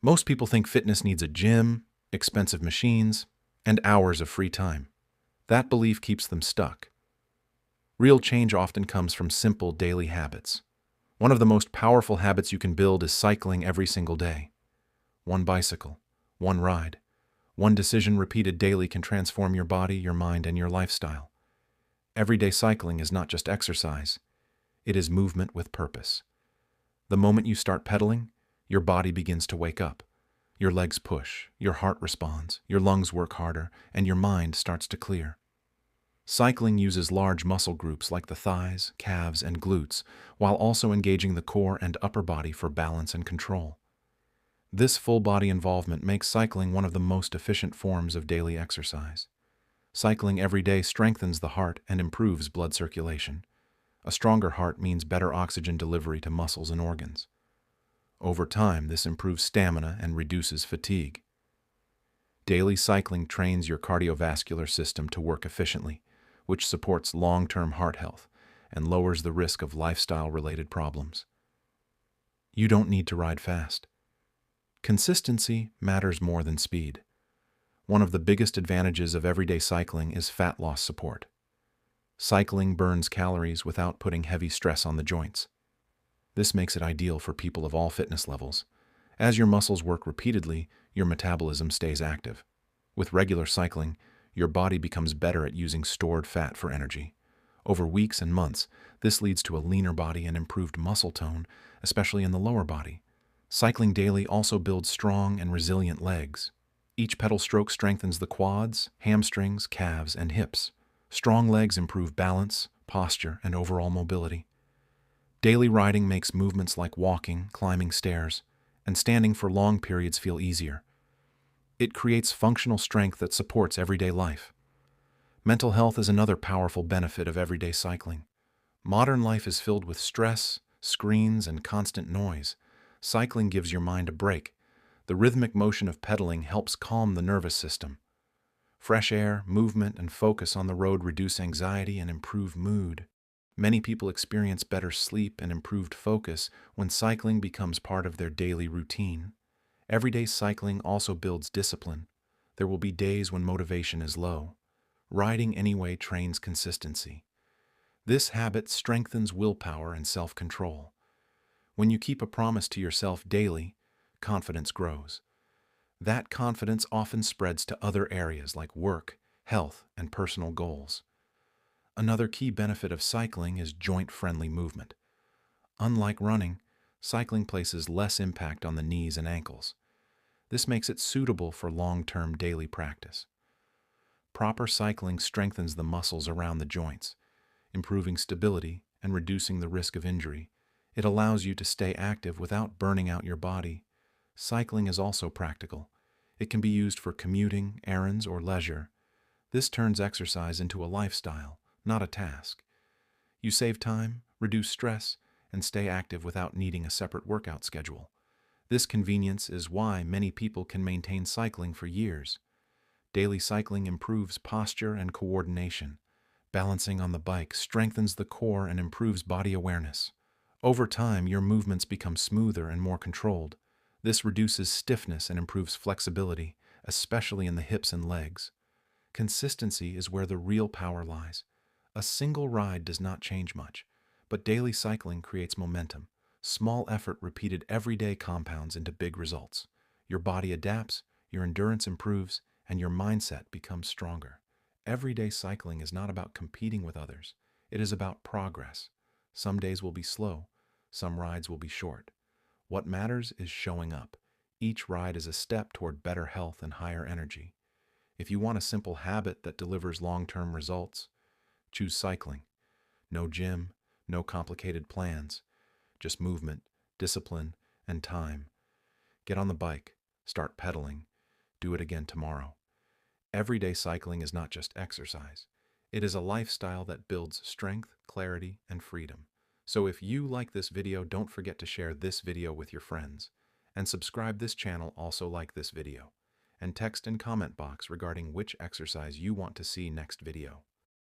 Most people think fitness needs a gym, expensive machines, and hours of free time. That belief keeps them stuck. Real change often comes from simple daily habits. One of the most powerful habits you can build is cycling every single day. One bicycle, one ride, one decision repeated daily can transform your body, your mind, and your lifestyle. Everyday cycling is not just exercise, it is movement with purpose. The moment you start pedaling, your body begins to wake up. Your legs push, your heart responds, your lungs work harder, and your mind starts to clear. Cycling uses large muscle groups like the thighs, calves, and glutes, while also engaging the core and upper body for balance and control. This full body involvement makes cycling one of the most efficient forms of daily exercise. Cycling every day strengthens the heart and improves blood circulation. A stronger heart means better oxygen delivery to muscles and organs. Over time, this improves stamina and reduces fatigue. Daily cycling trains your cardiovascular system to work efficiently, which supports long-term heart health and lowers the risk of lifestyle-related problems. You don't need to ride fast. Consistency matters more than speed. One of the biggest advantages of everyday cycling is fat loss support. Cycling burns calories without putting heavy stress on the joints. This makes it ideal for people of all fitness levels. As your muscles work repeatedly, your metabolism stays active. With regular cycling, your body becomes better at using stored fat for energy. Over weeks and months, this leads to a leaner body and improved muscle tone, especially in the lower body. Cycling daily also builds strong and resilient legs. Each pedal stroke strengthens the quads, hamstrings, calves, and hips. Strong legs improve balance, posture, and overall mobility. Daily riding makes movements like walking, climbing stairs, and standing for long periods feel easier. It creates functional strength that supports everyday life. Mental health is another powerful benefit of everyday cycling. Modern life is filled with stress, screens, and constant noise. Cycling gives your mind a break. The rhythmic motion of pedaling helps calm the nervous system. Fresh air, movement, and focus on the road reduce anxiety and improve mood. Many people experience better sleep and improved focus when cycling becomes part of their daily routine. Everyday cycling also builds discipline. There will be days when motivation is low. Riding anyway trains consistency. This habit strengthens willpower and self-control. When you keep a promise to yourself daily, confidence grows. That confidence often spreads to other areas like work, health, and personal goals. Another key benefit of cycling is joint-friendly movement. Unlike running, cycling places less impact on the knees and ankles. This makes it suitable for long-term daily practice. Proper cycling strengthens the muscles around the joints, improving stability and reducing the risk of injury. It allows you to stay active without burning out your body. Cycling is also practical. It can be used for commuting, errands, or leisure. This turns exercise into a lifestyle, not a task. You save time, reduce stress, and stay active without needing a separate workout schedule. This convenience is why many people can maintain cycling for years. Daily cycling improves posture and coordination. Balancing on the bike strengthens the core and improves body awareness. Over time, your movements become smoother and more controlled. This reduces stiffness and improves flexibility, especially in the hips and legs. Consistency is where the real power lies. A single ride does not change much, but daily cycling creates momentum. Small effort repeated every day compounds into big results. Your body adapts, your endurance improves, and your mindset becomes stronger. Everyday cycling is not about competing with others. It is about progress. Some days will be slow, some rides will be short. What matters is showing up. Each ride is a step toward better health and higher energy. If you want a simple habit that delivers long-term results, choose cycling. No gym, no complicated plans, just movement, discipline, and time. Get on the bike, start pedaling, do it again tomorrow. Everyday cycling is not just exercise. It is a lifestyle that builds strength, clarity, and freedom. So if you like this video, don't forget to share this video with your friends. And subscribe this channel, also like this video. And text and comment box regarding which exercise you want to see next video.